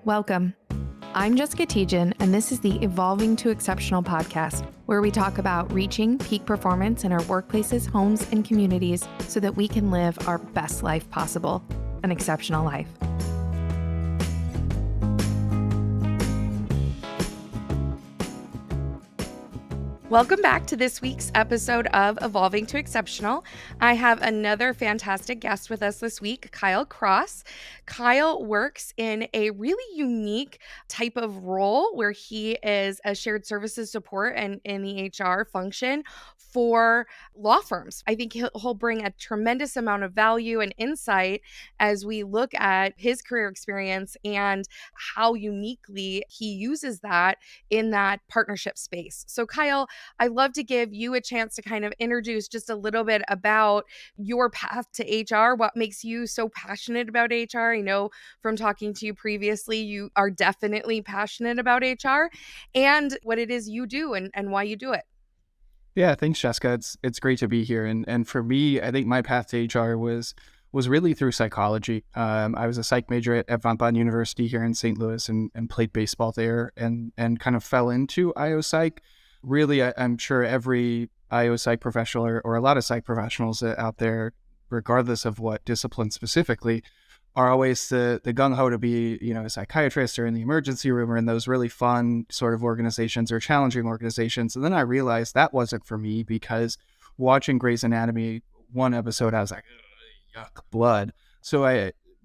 Welcome. I'm Jessica Tejan, and this is the Evolving to Exceptional podcast, where we talk about reaching peak performance in our workplaces, homes, and communities so that we can live our best life possible, an exceptional life. Welcome back to this week's episode of Evolving to Exceptional. I have another fantastic guest with us this week, Kyle Cross. Kyle works in a really unique type of role where he is a shared services support and in the HR function for law firms. I think he'll bring a tremendous amount of value and insight as we look at his career experience and how uniquely he uses that in that partnership space. So Kyle, I'd love to give you a chance to kind of introduce just a little bit about your path to HR, what makes you so passionate about HR. I know from talking to you previously, you are definitely passionate about HR and what it is you do and why you do it. Yeah, thanks, Jessica. It's great to be here. And for me, I think my path to HR was really through psychology. I was a psych major at Von Bonn University here in St. Louis and played baseball there and kind of fell into IO Psych. Really, I'm sure every IO Psych professional or a lot of psych professionals out there, regardless of what discipline specifically, are always the gung-ho to be, a psychiatrist or in the emergency room or in those really fun sort of organizations or challenging organizations. And then I realized that wasn't for me because watching Grey's Anatomy, one episode, I was like, yuck, blood. So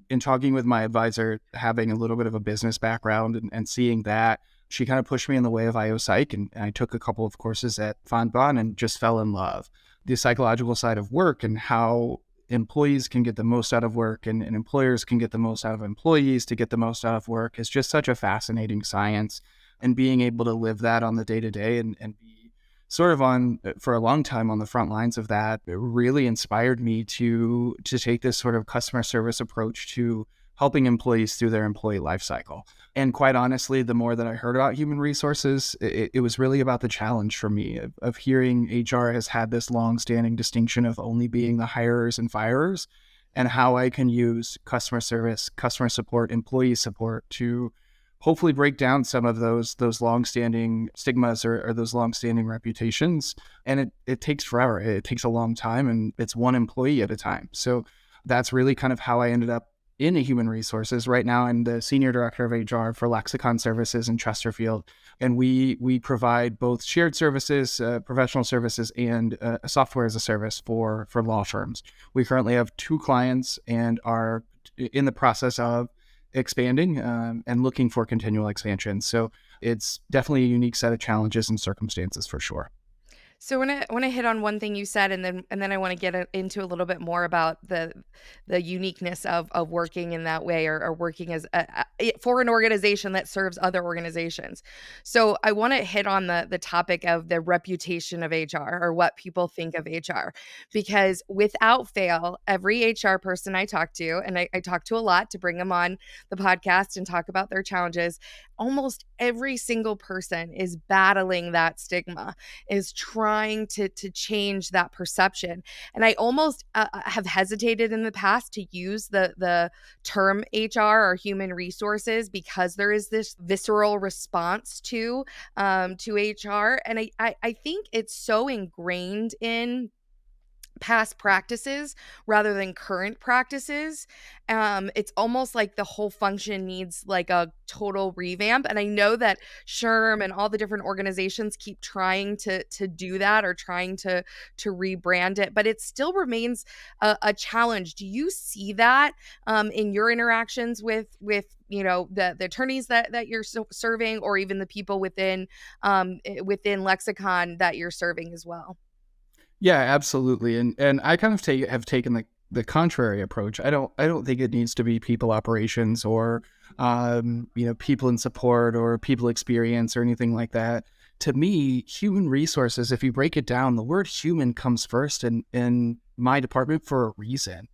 in talking with my advisor, having a little bit of a business background and seeing that, she kind of pushed me in the way of IO Psych. And I took a couple of courses at Von Bonn and just fell in love. The psychological side of work and how employees can get the most out of work and employers can get the most out of employees to get the most out of work is just such a fascinating science. And being able to live that on the day-to-day and be sort of on, for a long time, on the front lines of that, it really inspired me to take this sort of customer service approach to helping employees through their employee life cycle. And quite honestly, the more that I heard about human resources, it was really about the challenge for me of hearing HR has had this long-standing distinction of only being the hirers and firers, and how I can use customer service, customer support, employee support to hopefully break down some of those long-standing stigmas or those long-standing reputations. And it takes forever. It takes a long time, and it's one employee at a time. So that's really kind of how I ended up in human resources. Right now, I'm the Senior Director of HR for Lexicon Services in Chesterfield. And we provide both shared services, professional services, and a software as a service for law firms. We currently have 2 clients and are in the process of expanding and looking for continual expansion. So it's definitely a unique set of challenges and circumstances for sure. So I want to hit on one thing you said, and then I want to get into a little bit more about the uniqueness of working in that way or working as for an organization that serves other organizations. So I want to hit on the topic of the reputation of HR or what people think of HR, because without fail, every HR person I talk to, and I talk to a lot to bring them on the podcast and talk about their challenges, almost every single person is battling that stigma, is trying to change that perception. And I almost have hesitated in the past to use the term HR or human resources because there is this visceral response to HR. And I think it's so ingrained in past practices rather than current practices. It's almost like the whole function needs like a total revamp. And I know that SHRM and all the different organizations keep trying to do that or trying to rebrand it, but it still remains a challenge. Do you see that in your interactions with the attorneys that you're serving, or even the people within Lexicon that you're serving as well? Yeah, absolutely. And I kind of have taken the contrary approach. I don't think it needs to be people operations or people in support or people experience or anything like that. To me, human resources, if you break it down, the word human comes first in my department for a reason.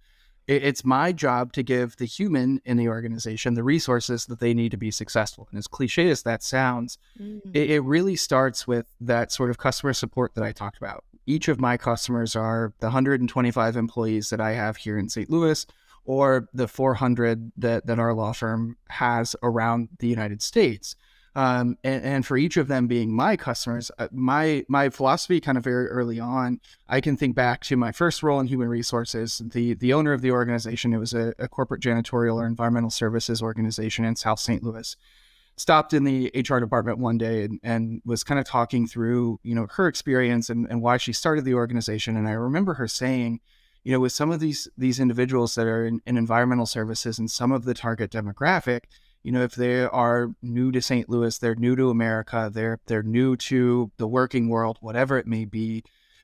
It's my job to give the human in the organization the resources that they need to be successful. And as cliche as that sounds, it really starts with that sort of customer support that I talked about. Each of my customers are the 125 employees that I have here in St. Louis, or the 400 that our law firm has around the United States. And for each of them being my customers, my philosophy kind of very early on, I can think back to my first role in human resources. The owner of the organization, it was a corporate janitorial or environmental services organization in South St. Louis, stopped in the HR department one day and was kind of talking through, her experience and why she started the organization. And I remember her saying, with some of these individuals that are in environmental services and some of the target demographic, if they are new to St. Louis, they're new to America, they're new to the working world, whatever it may be,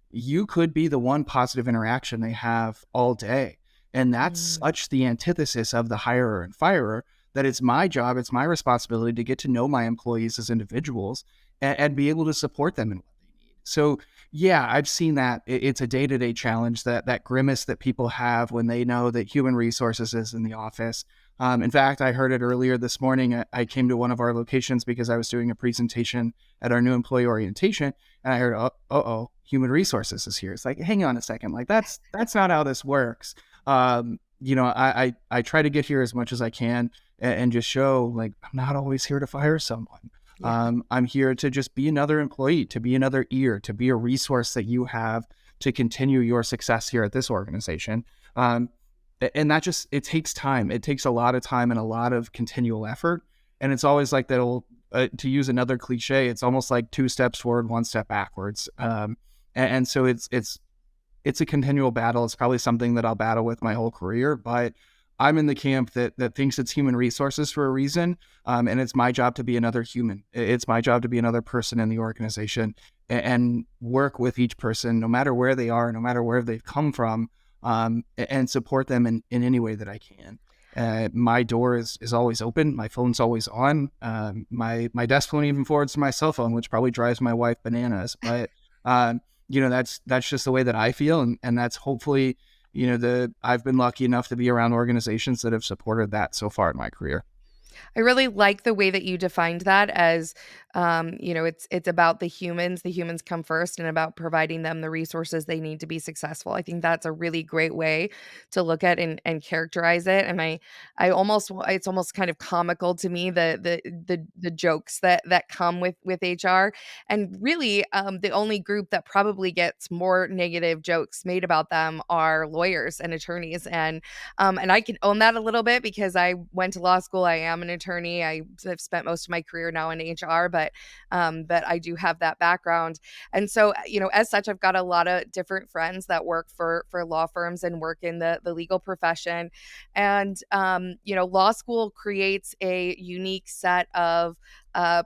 you could be the one positive interaction they have all day. And that's Mm, such the antithesis of the hirer and firer, that it's my job, it's my responsibility to get to know my employees as individuals and be able to support them in what they need. So yeah, I've seen that. It's a day-to-day challenge, that grimace that people have when they know that human resources is in the office. In fact, I heard it earlier this morning. I came to one of our locations because I was doing a presentation at our new employee orientation, and I heard, oh, human resources is here. It's like, hang on a second, like that's not how this works. I try to get here as much as I can and just show, like, I'm not always here to fire someone. yeah. I'm here to just be another employee, to be another ear, to be a resource that you have to continue your success here at this organization. And that just, it takes time. It takes a lot of time and a lot of continual effort. And it's always like that old, to use another cliche, it's almost like 2 steps forward, 1 step backwards. And so it's a continual battle. It's probably something that I'll battle with my whole career, but I'm in the camp that thinks it's human resources for a reason. And it's my job to be another human. It's my job to be another person in the organization and work with each person, no matter where they are, no matter where they've come from, and support them in any way that I can. My door is always open. My phone's always on. My desk phone even forwards to my cell phone, which probably drives my wife bananas. But that's just the way that I feel, and that's hopefully, I've been lucky enough to be around organizations that have supported that so far in my career. I really like the way that you defined that as, it's about the humans. The humans come first, and about providing them the resources they need to be successful. I think that's a really great way to look at and characterize it. And it's almost kind of comical to me, the jokes that come with HR, and really, the only group that probably gets more negative jokes made about them are lawyers and attorneys. And I can own that a little bit because I went to law school. I am an attorney. Have spent most of my career now in HR, but I do have that background. And so, as such, I've got a lot of different friends that work for law firms and work in the legal profession. And law school creates a unique set of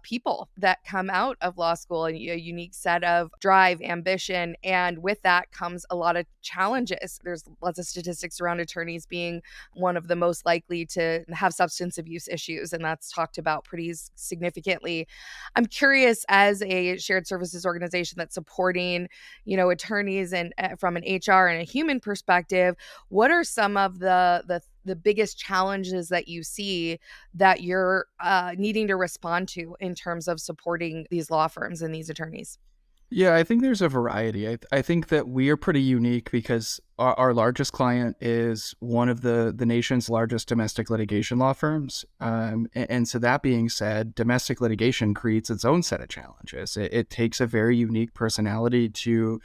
people that come out of law school, and a unique set of drive, ambition. And with that comes a lot of challenges. There's lots of statistics around attorneys being one of the most likely to have substance abuse issues, and that's talked about pretty significantly. I'm curious, as a shared services organization that's supporting, attorneys and from an HR and a human perspective, what are some of the biggest challenges that you see that you're needing to respond to in terms of supporting these law firms and these attorneys? Yeah, I think there's a variety. I think that we are pretty unique because our largest client is one of the nation's largest domestic litigation law firms. And so that being said, domestic litigation creates its own set of challenges. It takes a very unique personality to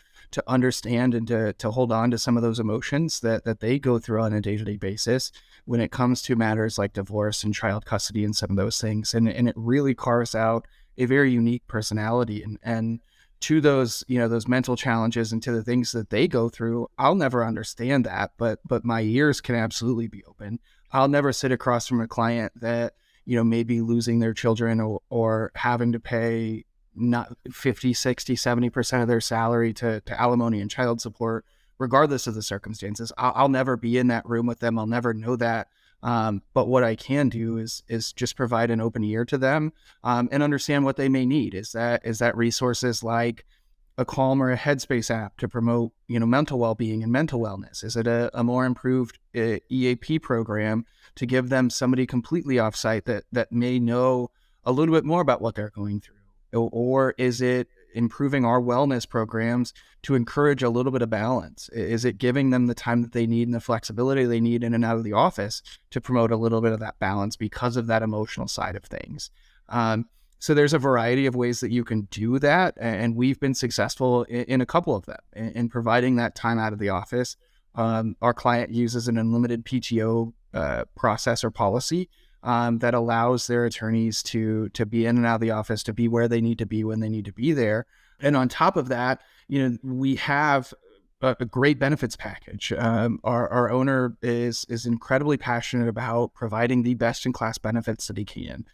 understand and to hold on to some of those emotions that they go through on a day-to-day basis when it comes to matters like divorce and child custody and some of those things. And it really carves out a very unique personality. And to those, those mental challenges and to the things that they go through, I'll never understand that, but my ears can absolutely be open. I'll never sit across from a client that, may be losing their children or having to pay not 50, 60, 70% of their salary to alimony and child support, regardless of the circumstances. I'll never be in that room with them. I'll never know that. But what I can do is just provide an open ear to them, and understand what they may need. Is that resources like a Calm or a Headspace app to promote, mental well-being and mental wellness? Is it a more improved EAP program to give them somebody completely offsite that may know a little bit more about what they're going through? Or is it, improving our wellness programs to encourage a little bit of balance? Is it giving them the time that they need and the flexibility they need in and out of the office to promote a little bit of that balance because of that emotional side of things? So there's a variety of ways that you can do that, and we've been successful in a couple of them in providing that time out of the office. Our client uses an unlimited PTO process or policy that allows their attorneys to be in and out of the office, to be where they need to be when they need to be there. And on top of that, we have a great benefits package. Our owner is incredibly passionate about providing the best in class benefits that he can.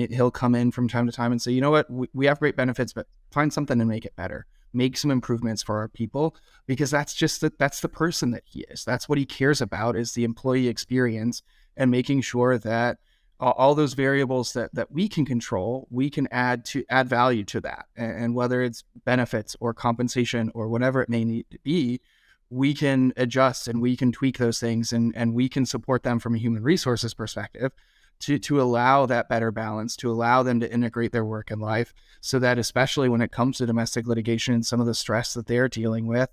He'll come in from time to time and say, you know what, we have great benefits, but find something to make it better. Make some improvements for our people, because that's the person that he is. That's what he cares about, is the employee experience, and making sure that all those variables that we can control, we can add value to that. And whether it's benefits or compensation or whatever it may need to be, we can adjust and we can tweak those things, and we can support them from a human resources perspective to allow that better balance, to allow them to integrate their work and life, so that especially when it comes to domestic litigation and some of the stress that they're dealing with,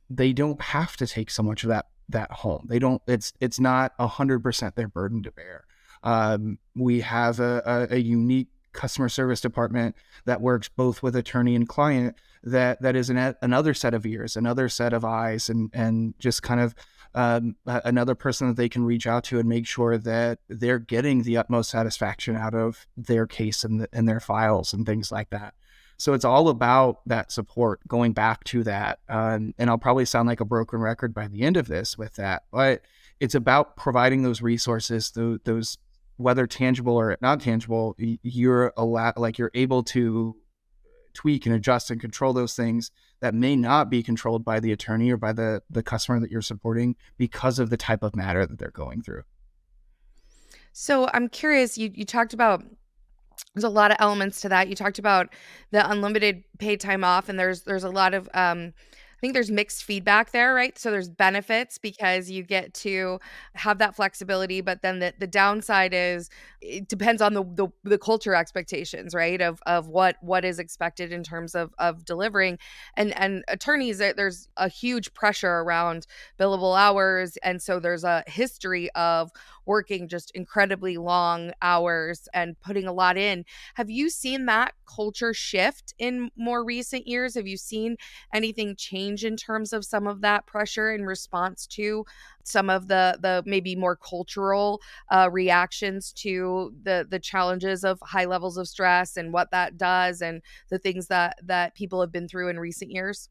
they don't have to take so much of that home. They don't, it's not 100% their burden to bear. We have a unique customer service department that works both with attorney and client, that is another set of ears, another set of eyes, and just kind of another person that they can reach out to and make sure that they're getting the utmost satisfaction out of their case and their files and things like that. So it's all about that support, going back to that. And I'll probably sound like a broken record by the end of this with that, but it's about providing those resources, those whether tangible or not tangible, you're able to tweak and adjust and control those things that may not be controlled by the attorney or by the customer that you're supporting, because of the type of matter that they're going through. So I'm curious, you talked about, there's a lot of elements to that. You talked about the unlimited paid time off, and there's a lot of I think there's mixed feedback there, right? So there's benefits because you get to have that flexibility, but then the downside is it depends on the culture expectations, right? Of what is expected in terms of delivering, and attorneys, there's a huge pressure around billable hours, and so there's a history of working just incredibly long hours and putting a lot in. Have you seen that culture shift in more recent years? Have you seen anything change in terms of some of that pressure in response to some of the maybe more cultural reactions to the challenges of high levels of stress and what that does, and the things that people have been through in recent years?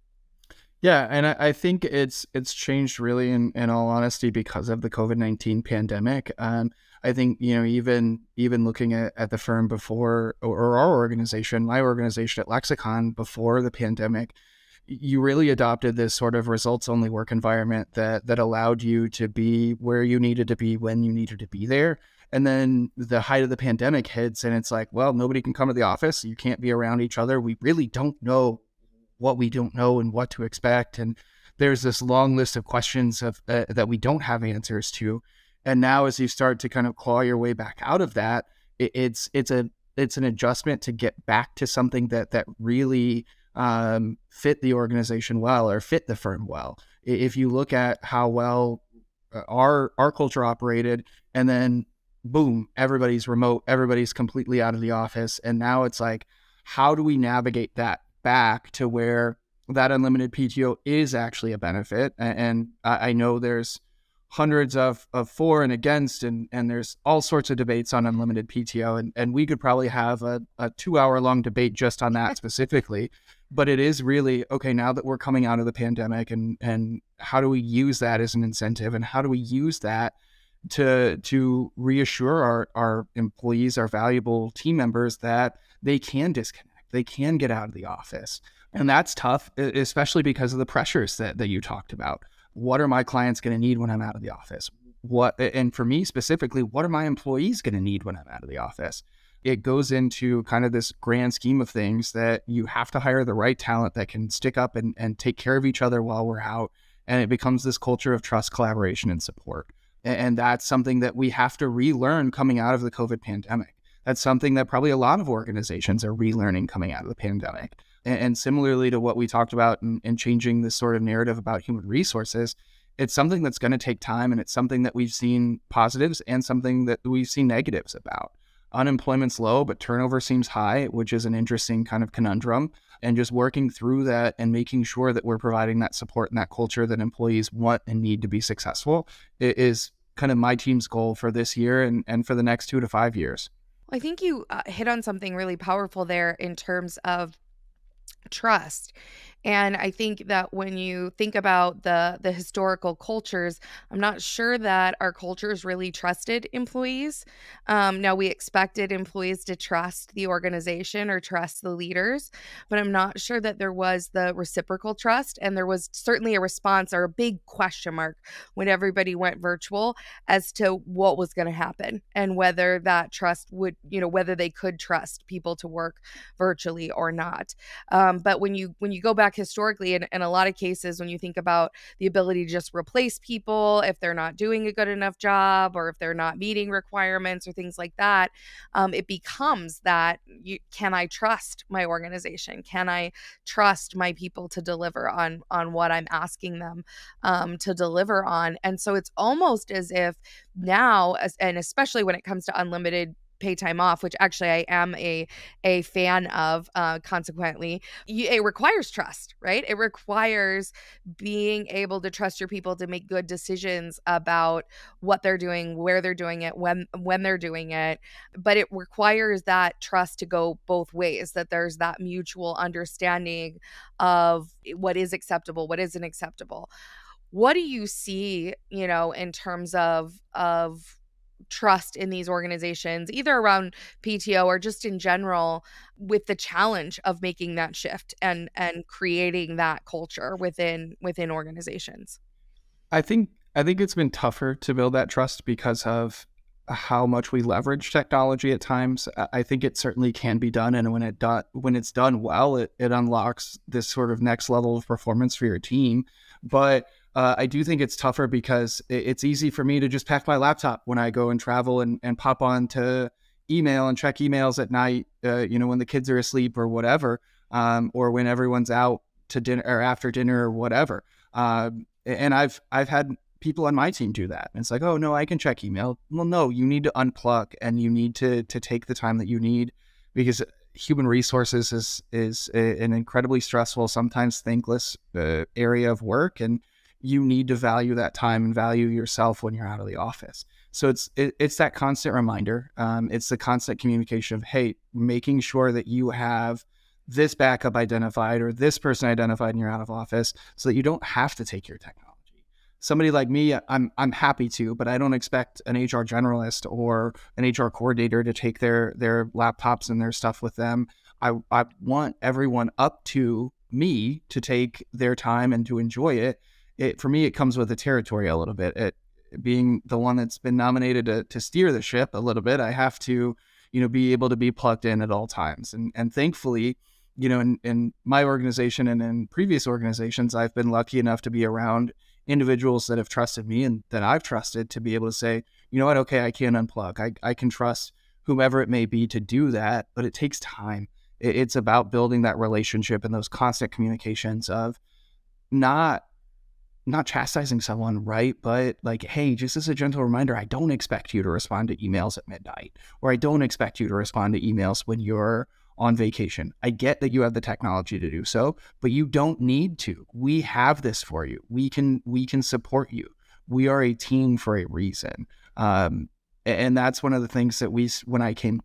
Yeah, and I think it's changed really in all honesty because of the COVID-19 pandemic. I think, even looking at the firm before, or our organization, my organization at Lexicon before the pandemic, you really adopted this sort of results only work environment that allowed you to be where you needed to be when you needed to be there. And then the height of the pandemic hits, and it's like, well, nobody can come to the office. You can't be around each other. We really don't know what we don't know and what to expect. And there's this long list of questions that we don't have answers to. And now, as you start to kind of claw your way back out of that, it's an adjustment to get back to something that really fit the organization well, or fit the firm well. If you look at how well our culture operated, and then boom, everybody's remote, everybody's completely out of the office, and now it's like, how do we navigate that back to where that unlimited PTO is actually a benefit? And I know there's hundreds of for and against, and there's all sorts of debates on unlimited PTO, and we could probably have a 2-hour long debate just on that specifically. But it is really, okay, now that we're coming out of the pandemic, and how do we use that as an incentive, and how do we use that to reassure our employees, our valuable team members, that they can disconnect, they can get out of the office. And that's tough, especially because of the pressures that you talked about. What are my clients going to need when I'm out of the office? And for me specifically, what are my employees going to need when I'm out of the office? It goes into kind of this grand scheme of things that you have to hire the right talent that can stick up and take care of each other while we're out. And it becomes this culture of trust, collaboration, and support. And that's something that we have to relearn coming out of the COVID pandemic. That's something that probably a lot of organizations are relearning coming out of the pandemic. And similarly to what we talked about in changing this sort of narrative about human resources, it's something that's going to take time, and it's something that we've seen positives and something that we've seen negatives about. Unemployment's low, but turnover seems high, which is an interesting kind of conundrum. And just working through that and making sure that we're providing that support and that culture that employees want and need to be successful is kind of my team's goal for this year and for the next 2 to 5 years. I think you hit on something really powerful there in terms of trust. And I think that when you think about the historical cultures, I'm not sure that our cultures really trusted employees. Now we expected employees to trust the organization or trust the leaders, but I'm not sure that there was the reciprocal trust. And there was certainly a response or a big question mark when everybody went virtual as to what was going to happen and whether that trust would, whether they could trust people to work virtually or not. But when you go back historically, in a lot of cases, when you think about the ability to just replace people if they're not doing a good enough job or if they're not meeting requirements or things like that, it becomes that can I trust my organization? Can I trust my people to deliver on what I'm asking them to deliver on? And so it's almost as if now, and especially when it comes to unlimited pay time off, which actually I am a fan of, consequently, it requires trust, right? It requires being able to trust your people to make good decisions about what they're doing, where they're doing it, when they're doing it. But it requires that trust to go both ways, that there's that mutual understanding of what is acceptable, what isn't acceptable. What do you see, in terms of trust in these organizations, either around PTO or just in general, with the challenge of making that shift and creating that culture within organizations? I think it's been tougher to build that trust because of how much we leverage technology at times. I think it certainly can be done, and when it's done well, it unlocks this sort of next level of performance for your team. But I do think it's tougher because it's easy for me to just pack my laptop when I go and travel and pop on to email and check emails at night, when the kids are asleep or whatever, or when everyone's out to dinner or after dinner or whatever. And I've had people on my team do that. And it's like, oh no, I can check email. Well, no, you need to unplug and you need to take the time that you need, because human resources is an incredibly stressful, sometimes thankless area of work, and you need to value that time and value yourself when you're out of the office. So it's that constant reminder. It's the constant communication of, hey, making sure that you have this backup identified or this person identified when you're out of office, so that you don't have to take your technology. Somebody like me, I'm happy to, but I don't expect an HR generalist or an HR coordinator to take their laptops and their stuff with them. I want everyone up to me to take their time and to enjoy it. For me, it comes with the territory a little bit. It being the one that's been nominated to steer the ship a little bit, I have to, be able to be plugged in at all times. And thankfully, in my organization and in previous organizations, I've been lucky enough to be around individuals that have trusted me and that I've trusted to be able to say, you know what, okay, I can unplug. I can trust whomever it may be to do that, but it takes time. It's about building that relationship and those constant communications of not chastising someone, right? But like, hey, just as a gentle reminder, I don't expect you to respond to emails at midnight, or I don't expect you to respond to emails when you're on vacation. I get that you have the technology to do so, but you don't need to. We have this for you. We can support you. We are a team for a reason. And that's one of the things that when I came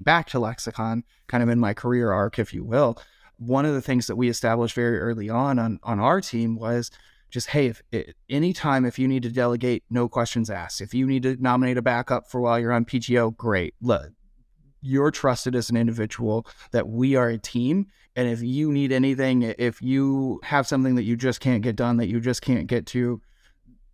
back to Lexicon, kind of in my career arc, if you will, one of the things that we established very early on our team was just, hey, anytime if you need to delegate, no questions asked. If you need to nominate a backup for while you're on PTO, great. Look, you're trusted as an individual, that we are a team. And if you need anything, if you have something that you just can't get done, that you just can't get to,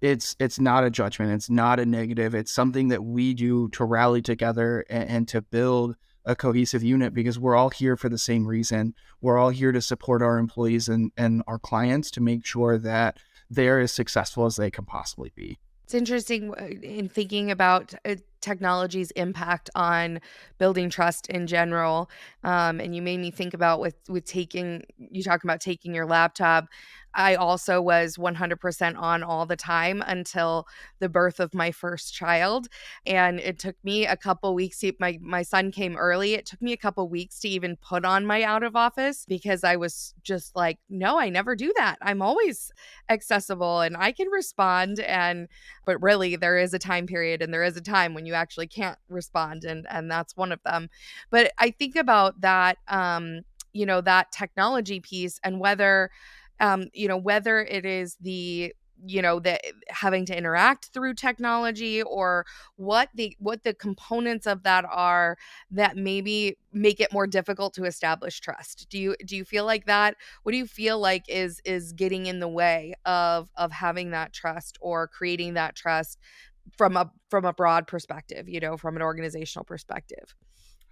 it's not a judgment. It's not a negative. It's something that we do to rally together and to build a cohesive unit, because we're all here for the same reason. We're all here to support our employees and our clients to make sure that they're as successful as they can possibly be. It's interesting in thinking about technology's impact on building trust in general. And you made me think about with taking you talking about taking your laptop. I also was 100% on all the time until the birth of my first child, and it took me a couple weeks. My son came early. It took me a couple weeks to even put on my out of office because I was just like, no, I never do that. I'm always accessible and I can respond. And but really there is a time period and there is a time when you actually can't respond, and that's one of them. But I think about that, that technology piece, and whether it is the having to interact through technology, or what the components of that are that maybe make it more difficult to establish trust. Do you feel like that? What do you feel like is getting in the way of having that trust or creating that trust from a broad perspective, from an organizational perspective?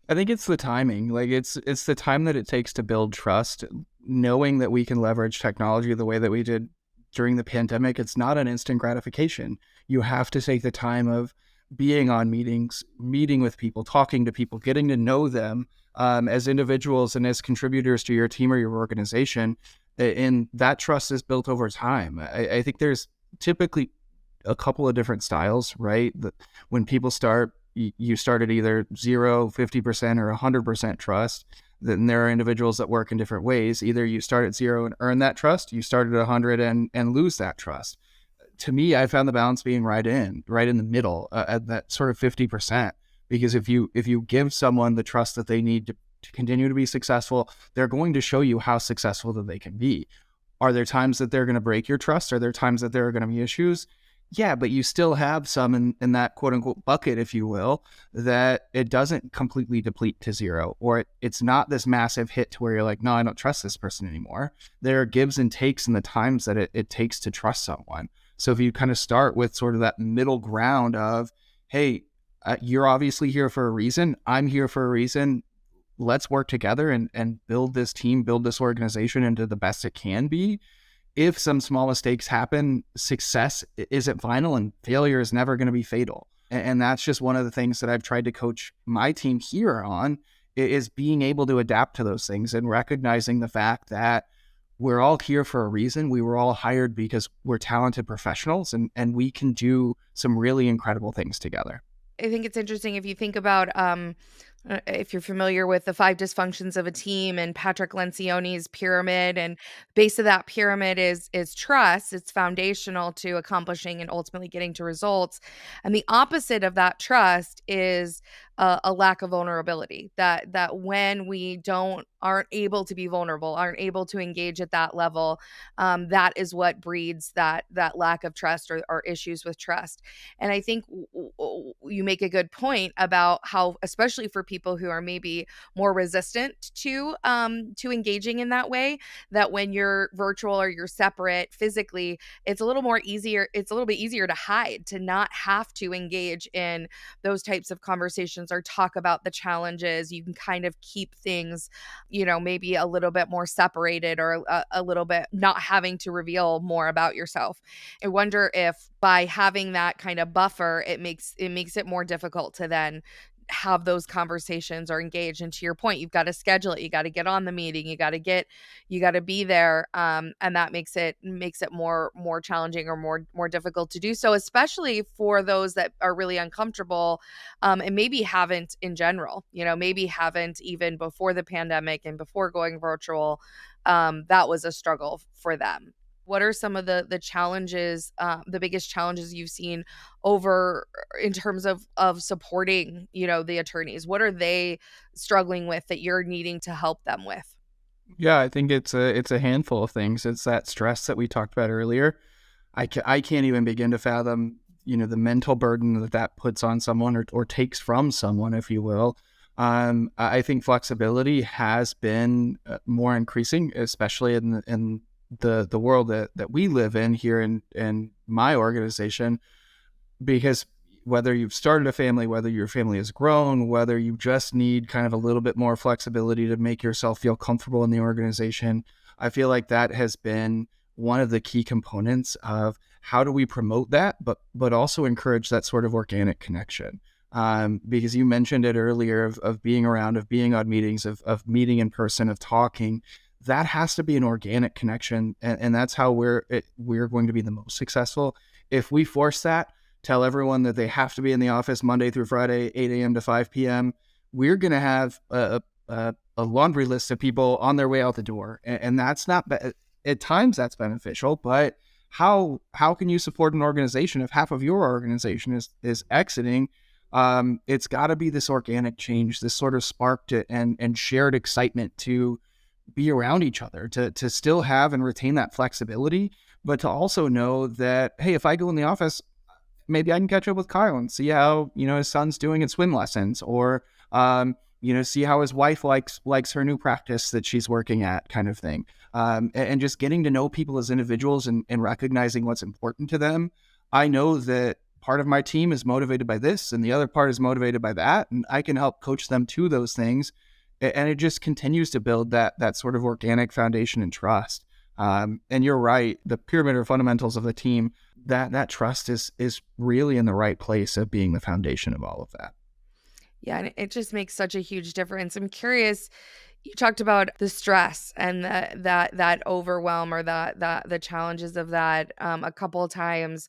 I think it's the timing. Like it's the time that it takes to build trust, knowing that we can leverage technology the way that we did during the pandemic. It's not an instant gratification. You have to take the time of being on meetings, meeting with people, talking to people, getting to know them as individuals and as contributors to your team or your organization. And that trust is built over time. I think there's typically a couple of different styles, right? When people start, you start at either 0, 50%, or 100% trust. Then there are individuals that work in different ways. Either you start at 0 and earn that trust, you start at 100 and lose that trust. To me, I found the balance being right in the middle, at that sort of 50%. Because if you give someone the trust that they need to continue to be successful, they're going to show you how successful that they can be. Are there times that they're going to break your trust? Are there times that there are going to be issues? Yeah, but you still have some in that quote unquote bucket, if you will, that it doesn't completely deplete to 0, or it's not this massive hit to where you're like, no, I don't trust this person anymore. There are gives and takes in the times that it takes to trust someone. So if you kind of start with sort of that middle ground of, hey, you're obviously here for a reason. I'm here for a reason. Let's work together and build this team, build this organization into the best it can be. If some small mistakes happen, success isn't final and failure is never going to be fatal. And that's just one of the things that I've tried to coach my team here on, is being able to adapt to those things and recognizing the fact that we're all here for a reason. We were all hired because we're talented professionals, and we can do some really incredible things together. I think it's interesting if you think about, if you're familiar with the five dysfunctions of a team and Patrick Lencioni's pyramid, and base of that pyramid is trust. It's foundational to accomplishing and ultimately getting to results. And the opposite of that trust is a lack of vulnerability. That when we aren't able to be vulnerable, aren't able to engage at that level, that is what breeds that lack of trust, or issues with trust. And I think you make a good point about how, especially for people who are maybe more resistant to engaging in that way, that when you're virtual or you're separate physically, it's a little more easier. It's a little bit easier to hide, to not have to engage in those types of conversations or talk about the challenges. You can kind of keep things, maybe a little bit more separated, or a little bit not having to reveal more about yourself. I wonder if by having that kind of buffer, it makes it more difficult to then have those conversations or engage. And to your point, you've got to schedule it. You got to get on the meeting. You got to be there. And that makes it more challenging, or more difficult to do so, especially for those that are really uncomfortable, and maybe haven't in general, maybe haven't even before the pandemic and before going virtual. That was a struggle for them. What are some of the challenges, the biggest challenges you've seen over in terms of supporting, the attorneys? What are they struggling with that you're needing to help them with? Yeah, I think it's a handful of things. It's that stress that we talked about earlier. I can't even begin to fathom, the mental burden that puts on someone, or takes from someone, if you will. I think flexibility has been more increasing, especially in the world that we live in here in my organization, because whether you've started a family, whether your family has grown, whether you just need kind of a little bit more flexibility to make yourself feel comfortable in the organization, I feel like that has been one of the key components of how do we promote that, but also encourage that sort of organic connection. because you mentioned it earlier of being around, of being on meetings, of meeting in person, of talking. That has to be an organic connection, and that's how we're going to be the most successful. If we force that, tell everyone that they have to be in the office Monday through Friday, 8 a.m. to 5 p.m., we're going to have a laundry list of people on their way out the door. And that's not, at times that's beneficial, but how can you support an organization if half of your organization is exiting? It's got to be this organic change, this sort of spark to, and shared excitement to be around each other, to still have and retain that flexibility, but to also know that, hey, if I go in the office, maybe I can catch up with Kyle and see how, his son's doing in swim lessons, or see how his wife likes her new practice that she's working at, kind of thing. And just getting to know people as individuals, and recognizing what's important to them. I know that part of my team is motivated by this and the other part is motivated by that, and I can help coach them to those things. And it just continues to build that sort of organic foundation and trust. And you're right, the pyramid or fundamentals of the team, that trust is really in the right place of being the foundation of all of that. Yeah, and it just makes such a huge difference. I'm curious, you talked about the stress and that overwhelm, or that the challenges of that, a couple of times.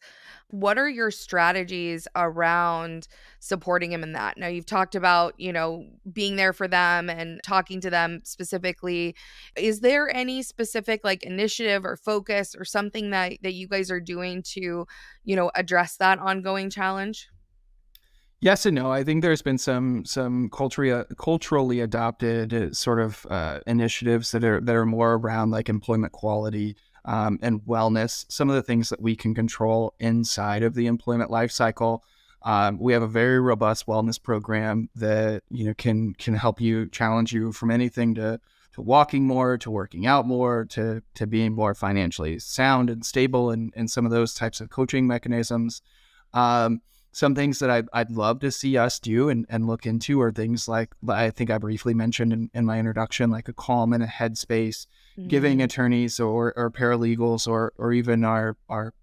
What are your strategies around supporting him in that? Now you've talked about, being there for them and talking to them specifically. Is there any specific like initiative or focus or something that you guys are doing to, address that ongoing challenge? Yes and no. I think there's been some culturally adopted sort of initiatives that are more around like employment quality, and wellness. Some of the things that we can control inside of the employment life cycle. We have a very robust wellness program that can help you, challenge you from anything to walking more, to working out more, to being more financially sound and stable, and some of those types of coaching mechanisms. Um, some things that I'd love to see us do and look into are things like, I think I briefly mentioned in my introduction, like a calm and a headspace, giving Mm. attorneys or paralegals or even our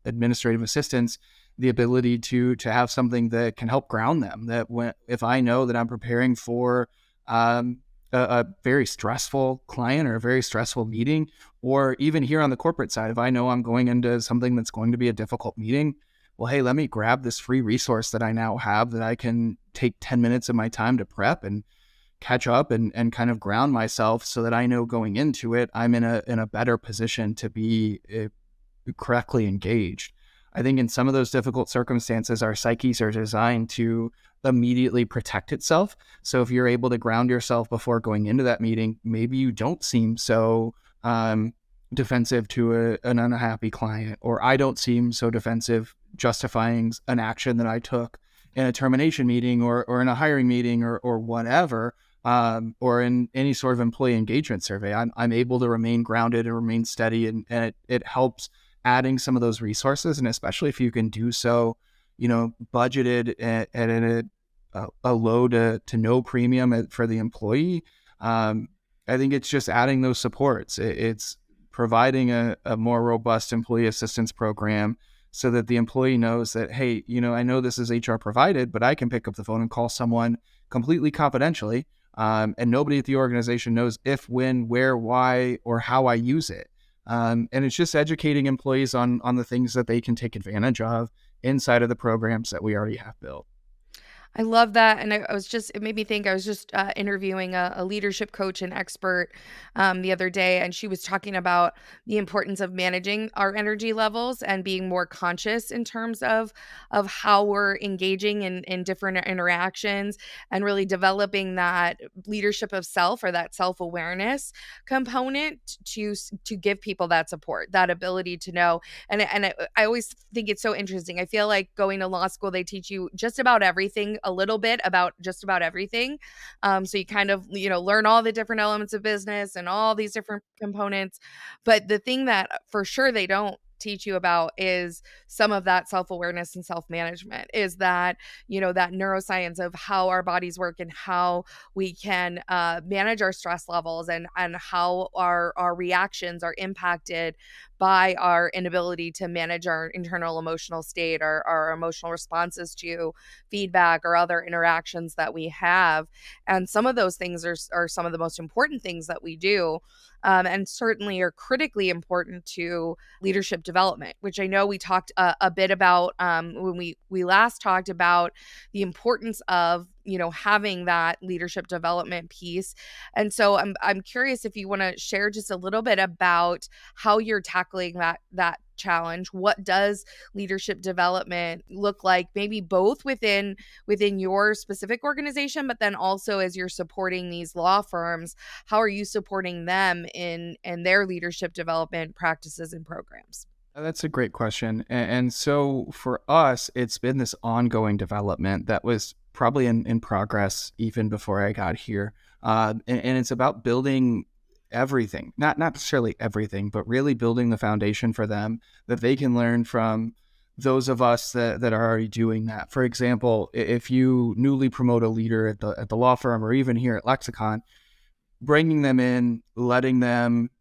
administrative assistants the ability to have something that can help ground them. That if I know that I'm preparing for a very stressful client or a very stressful meeting, or even here on the corporate side, if I know I'm going into something that's going to be a difficult meeting, well, hey, let me grab this free resource that I now have that I can take 10 minutes of my time to prep and catch up and kind of ground myself, so that I know going into it, I'm in a better position to be correctly engaged. I think in some of those difficult circumstances, our psyches are designed to immediately protect itself. So if you're able to ground yourself before going into that meeting, maybe you don't seem so defensive to an unhappy client, or I don't seem so defensive justifying an action that I took in a termination meeting, or in a hiring meeting, or whatever, or in any sort of employee engagement survey. I'm able to remain grounded and remain steady, and it helps adding some of those resources. And especially if you can do so, budgeted at a low to no premium for the employee. I think it's just adding those supports. It's providing a more robust employee assistance program, so that the employee knows that, hey, I know this is HR provided, but I can pick up the phone and call someone completely confidentially. And nobody at the organization knows if, when, where, why, or how I use it. And it's just educating employees on the things that they can take advantage of inside of the programs that we already have built. I love that, and it made me think. I was just interviewing a leadership coach and expert the other day, and she was talking about the importance of managing our energy levels and being more conscious in terms of how we're engaging in different interactions, and really developing that leadership of self, or that self awareness component to give people that support, that ability to know. I always think it's so interesting. I feel like going to law school, they teach you just about everything, a little bit about just about everything. So you kind of, learn all the different elements of business and all these different components. But the thing that for sure they don't teach you about is some of that self-awareness and self-management, is that, that neuroscience of how our bodies work and how we can manage our stress levels, and how our reactions are impacted by our inability to manage our internal emotional state, our emotional responses to feedback or other interactions that we have. And some of those things are some of the most important things that we do, and certainly are critically important to leadership development, which I know we talked a bit about when we last talked about the importance of, having that leadership development piece. And so I'm curious if you want to share just a little bit about how you're tackling that challenge. What does leadership development look like, maybe both within your specific organization, but then also as you're supporting these law firms, how are you supporting them in their leadership development practices and programs? That's a great question. And so for us, it's been this ongoing development that was probably in progress even before I got here. And it's about building everything, not necessarily everything, but really building the foundation for them that they can learn from those of us that are already doing that. For example, if you newly promote a leader at the law firm or even here at Lexicon, bringing them in, letting them,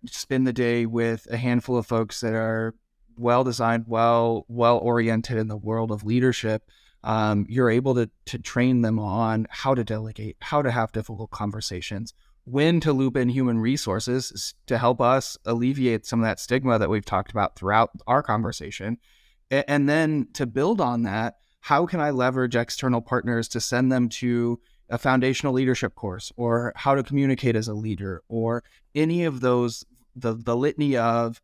spend the day with a handful of folks that are well designed, well oriented in the world of leadership. You're able to train them on how to delegate, how to have difficult conversations, when to loop in human resources to help us alleviate some of that stigma that we've talked about throughout our conversation. And then to build on that, how can I leverage external partners to send them to a foundational leadership course, or how to communicate as a leader, or any of those, the litany of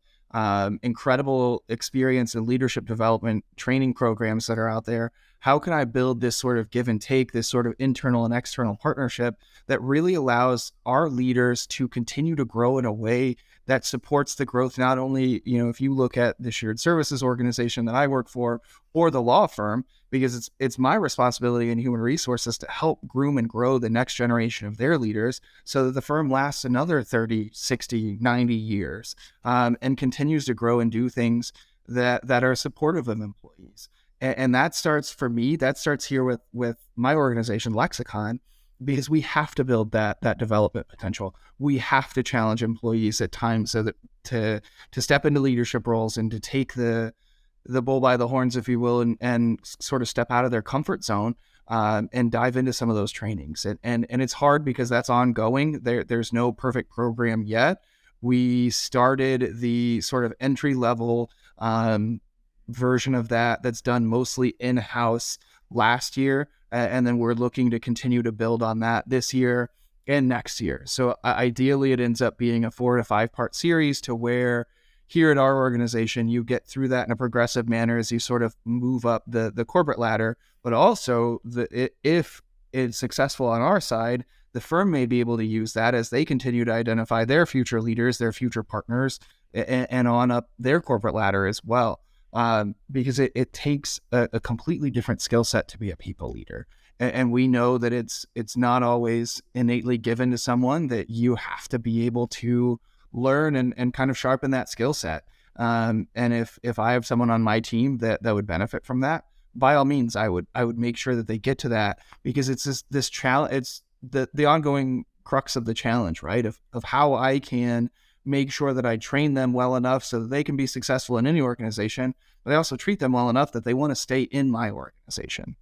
incredible experience and leadership development training programs that are out there. How can I build this sort of give and take, this sort of internal and external partnership that really allows our leaders to continue to grow in a way that supports the growth? Not only, if you look at the shared services organization that I work for, or the law firm, because it's my responsibility in human resources to help groom and grow the next generation of their leaders so that the firm lasts another 30, 60, 90 years, and continues to grow and do things that are supportive of employees. And that starts, for me, that starts here with my organization, Lexicon, because we have to build that development potential. We have to challenge employees at times so that to step into leadership roles and to take the bull by the horns, if you will, and sort of step out of their comfort zone, and dive into some of those trainings. And it's hard because that's ongoing. There's no perfect program yet. We started the sort of entry level version of that's done mostly in-house last year. And then we're looking to continue to build on that this year and next year. So ideally, it ends up being a 4 to 5 part series, to where here at our organization, you get through that in a progressive manner as you sort of move up the corporate ladder. But also, if it's successful on our side, the firm may be able to use that as they continue to identify their future leaders, their future partners, and on up their corporate ladder as well. Because it takes a completely different skill set to be a people leader. And we know that it's not always innately given to someone, that you have to be able to learn and kind of sharpen that skill set. And if I have someone on my team that would benefit from that, by all means, I would make sure that they get to that, because it's this challenge. It's the ongoing crux of the challenge, right? Of how I can make sure that I train them well enough so that they can be successful in any organization, but I also treat them well enough that they want to stay in my organization.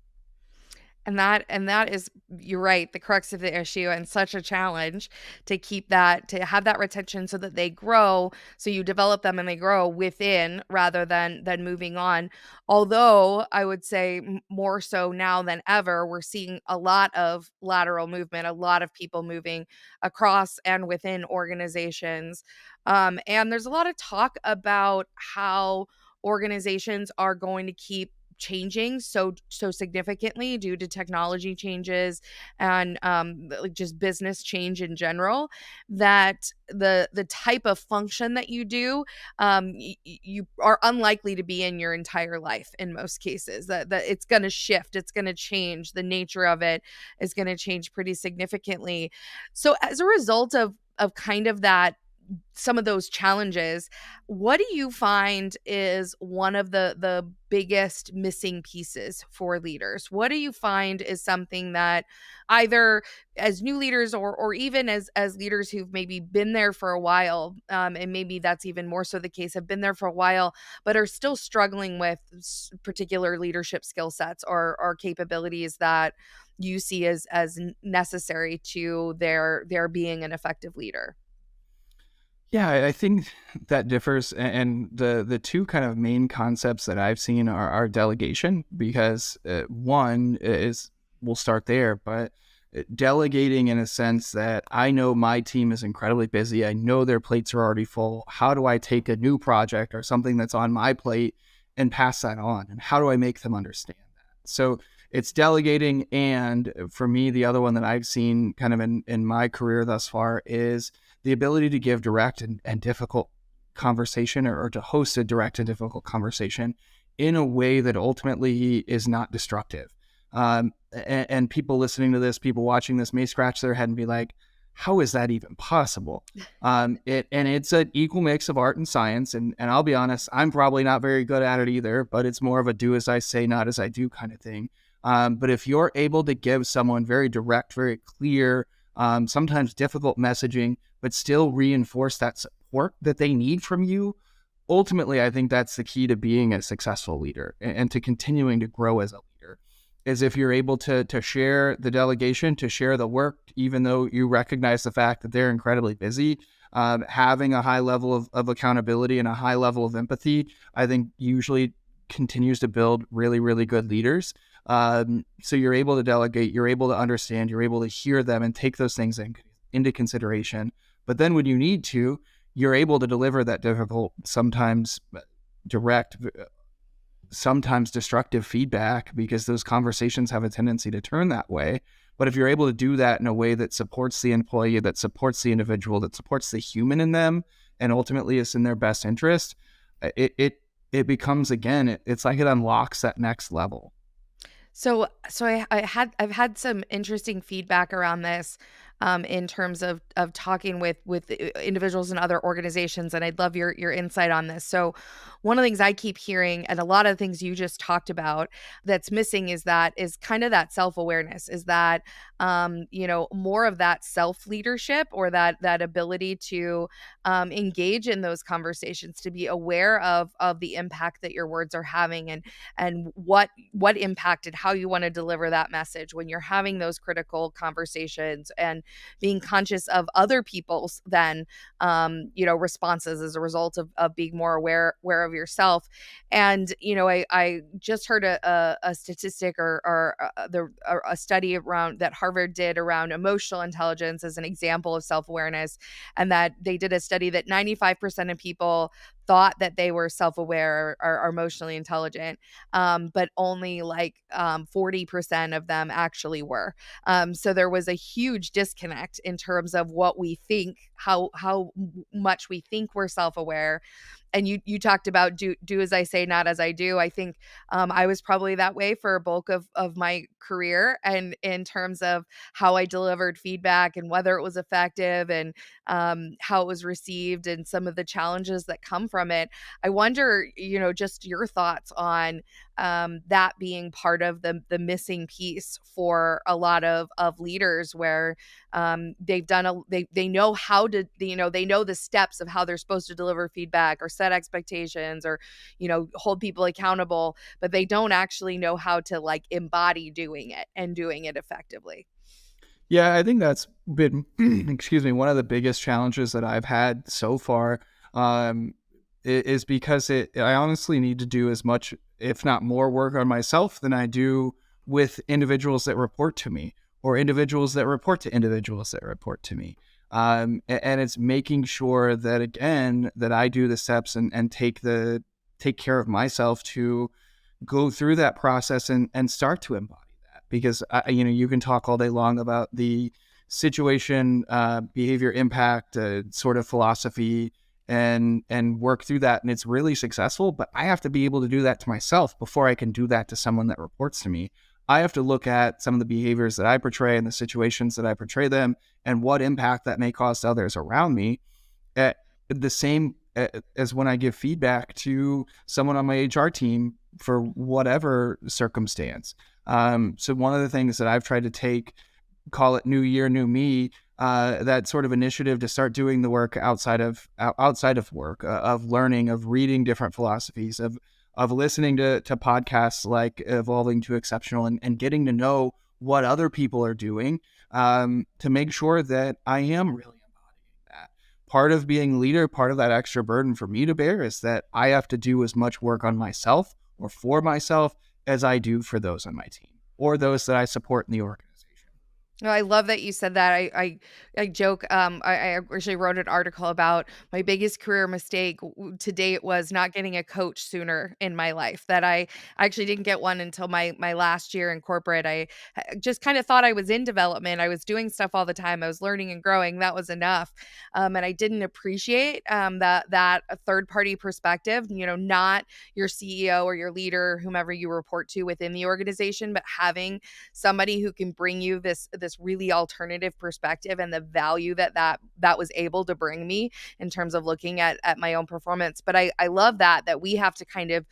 And that is, you're right, the crux of the issue, and such a challenge to keep that, to have that retention so that they grow, so you develop them and they grow within, rather than moving on. Although I would say more so now than ever, we're seeing a lot of lateral movement, a lot of people moving across and within organizations. And there's a lot of talk about how organizations are going to keep changing so significantly due to technology changes and like just business change in general, that the type of function that you do, you are unlikely to be in your entire life in most cases. That it's going to shift, it's going to change, the nature of it is going to change pretty significantly. So as a result of kind of some of those challenges, what do you find is one of the biggest missing pieces for leaders? What do you find is something that either as new leaders or even as leaders who've maybe been there for a while, and maybe that's even more so the case, have been there for a while, but are still struggling with particular leadership skill sets or capabilities that you see as necessary to their being an effective leader? Yeah, I think that differs, and the two kind of main concepts that I've seen are delegation, because one is, we'll start there, but delegating in a sense that I know my team is incredibly busy. I know their plates are already full. How do I take a new project or something that's on my plate and pass that on? And how do I make them understand that? So it's delegating. And for me, the other one that I've seen kind of in my career thus far is the ability to give direct and difficult conversation, or to host a direct and difficult conversation in a way that ultimately is not destructive. And people listening to this, people watching this may scratch their head and be like, how is that even possible? And it's an equal mix of art and science. And I'll be honest, I'm probably not very good at it either, but it's more of a do as I say, not as I do kind of thing. But if you're able to give someone very direct, very clear, sometimes difficult messaging, but still reinforce that support that they need from you, ultimately, I think that's the key to being a successful leader and to continuing to grow as a leader, is if you're able to share the delegation, to share the work, even though you recognize the fact that they're incredibly busy, having a high level of accountability and a high level of empathy, I think usually continues to build really, really good leaders. So you're able to delegate, you're able to understand, you're able to hear them and take those things into consideration. But then when you need to, you're able to deliver that difficult, sometimes direct, sometimes destructive feedback, because those conversations have a tendency to turn that way. But if you're able to do that in a way that supports the employee, that supports the individual, that supports the human in them, and ultimately is in their best interest, it becomes, again, it's like it unlocks that next level. I've had some interesting feedback around this, in terms of talking with individuals and other organizations, and I'd love your insight on this. So, one of the things I keep hearing, and a lot of the things you just talked about, that's missing is kind of that self awareness. Is that more of that self leadership, or that ability to engage in those conversations, to be aware of the impact that your words are having, and what impacted how you want to deliver that message when you're having those critical conversations, and being conscious of other people's then responses as a result of being more aware of yourself. And I just heard a statistic, or a study around that Harvard did around emotional intelligence as an example of self-awareness, and that they did a study that 95% of people thought that they were self-aware or emotionally intelligent, but only like 40% of them actually were. So there was a huge disconnect in terms of what we think, how much we think we're self-aware. And you talked about do as I say, not as I do. I think I was probably that way for a bulk of my career, and in terms of how I delivered feedback and whether it was effective, and how it was received, and some of the challenges that come from it. I wonder, just your thoughts on that being part of the missing piece for a lot of leaders, where they know how to, they know the steps of how they're supposed to deliver feedback, or set expectations, or hold people accountable, but they don't actually know how to like embody doing it and doing it effectively. Yeah, I think that's been, excuse me, one of the biggest challenges that I've had so far, um, is because I honestly need to do as much, if not more, work on myself than I do with individuals that report to me, or individuals that report to individuals that report to me. And it's making sure that, again, that I do the steps and take care of myself to go through that process and start to embody that. Because you can talk all day long about the situation, behavior impact, sort of philosophy, and work through that, and it's really successful. But I have to be able to do that to myself before I can do that to someone that reports to me. I have to look at some of the behaviors that I portray and the situations that I portray them, and what impact that may cause to others around me. the same as when I give feedback to someone on my HR team for whatever circumstance. So one of the things that I've tried to take, call it new year, new me, that sort of initiative to start doing the work outside of work, of learning, of reading different philosophies, of listening to podcasts like Evolving to Exceptional, and getting to know what other people are doing, to make sure that I am really embodying that. Part of being a leader, part of that extra burden for me to bear is that I have to do as much work on myself or for myself as I do for those on my team or those that I support in the organization. No, I love that you said that. I joke. I actually wrote an article about my biggest career mistake to date was not getting a coach sooner in my life. That I actually didn't get one until my last year in corporate. Just kind of thought I was in development. I was doing stuff all the time. I was learning and growing. That was enough, and I didn't appreciate that a third party perspective. Not your CEO or your leader, whomever you report to within the organization, but having somebody who can bring you this really alternative perspective and the value that was able to bring me in terms of looking at my own performance. But I love that we have to kind of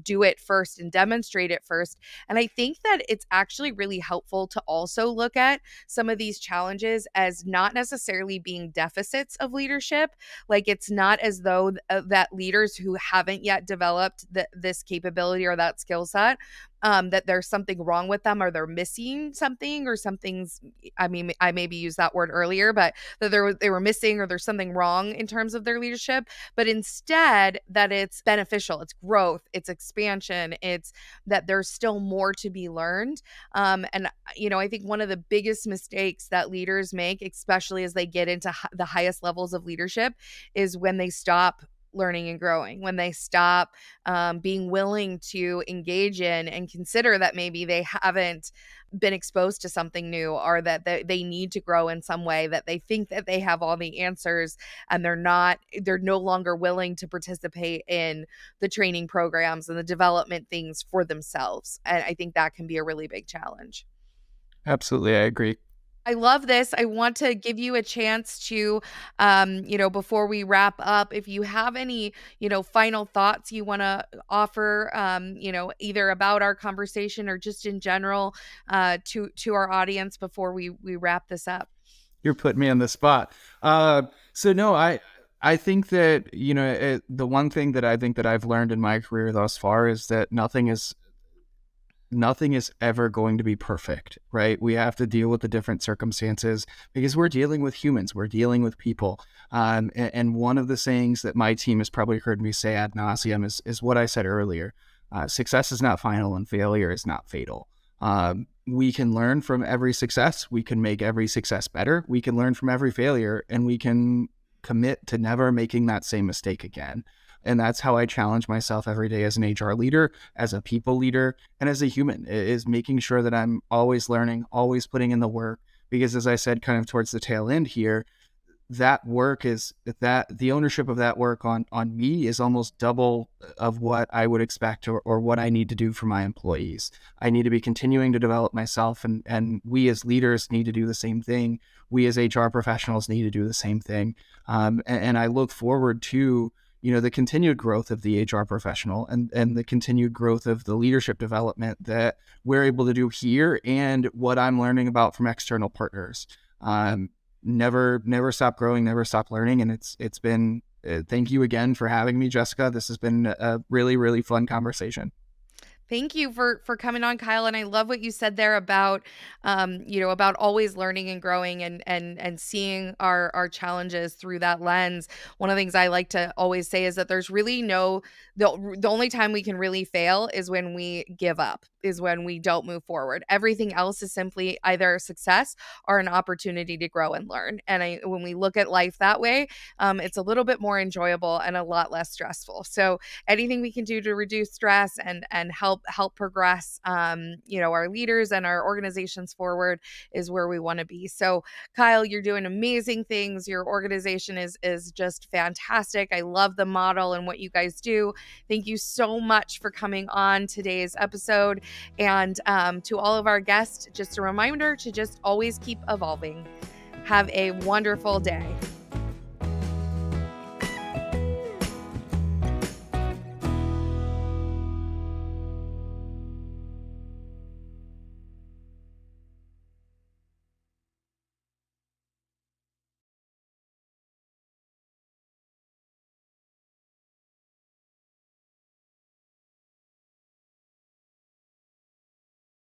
do it first and demonstrate it first. And I think that it's actually really helpful to also look at some of these challenges as not necessarily being deficits of leadership. Like, it's not as though that leaders who haven't yet developed this capability or that skill set, that there's something wrong with them, or they're missing something, or something's, I mean, I maybe used that word earlier, but that they were missing, or there's something wrong in terms of their leadership, but instead that it's beneficial, it's growth, it's expansion, it's that there's still more to be learned. And I think one of the biggest mistakes that leaders make, especially as they get into the highest levels of leadership, is when they stop learning and growing, when they stop being willing to engage in and consider that maybe they haven't been exposed to something new, or that they need to grow in some way, that they think that they have all the answers, and they're no longer willing to participate in the training programs and the development things for themselves. And I think that can be a really big challenge. Absolutely, I agree. I love this. I want to give you a chance to, before we wrap up, if you have any, final thoughts you want to offer, either about our conversation or just in general, to our audience before we wrap this up. You're putting me on the spot. So no, I think that the one thing that I think that I've learned in my career thus far is that nothing is ever going to be perfect, right? We have to deal with the different circumstances because we're dealing with humans, we're dealing with people. And one of the sayings that my team has probably heard me say ad nauseum is what I said earlier. Success is not final and failure is not fatal. We can learn from every success. We can make every success better. We can learn from every failure, and we can commit to never making that same mistake again. And that's how I challenge myself every day as an HR leader, as a people leader, and as a human, is making sure that I'm always learning, always putting in the work. Because as I said, kind of towards the tail end here, that work is that the ownership of that work on me is almost double of what I would expect, or what I need to do for my employees. I need to be continuing to develop myself, and we as leaders need to do the same thing. We as HR professionals need to do the same thing. And I look forward to the continued growth of the HR professional, and the continued growth of the leadership development that we're able to do here, and what I'm learning about from external partners. Never stop growing, never stop learning. And it's been, thank you again for having me, Jessica. This has been a really, really fun conversation. Thank you for coming on, Kyle. And I love what you said there about, about always learning and growing, and seeing our challenges through that lens. One of the things I like to always say is that there's really the only time we can really fail is when we give up, is when we don't move forward. Everything else is simply either a success or an opportunity to grow and learn. And when we look at life that way, it's a little bit more enjoyable and a lot less stressful. So anything we can do to reduce stress and help progress, our leaders and our organizations forward, is where we want to be. So Kyle, you're doing amazing things. Your organization is just fantastic. I love the model and what you guys do. Thank you so much for coming on today's episode. And to all of our guests, just a reminder to just always keep evolving. Have a wonderful day.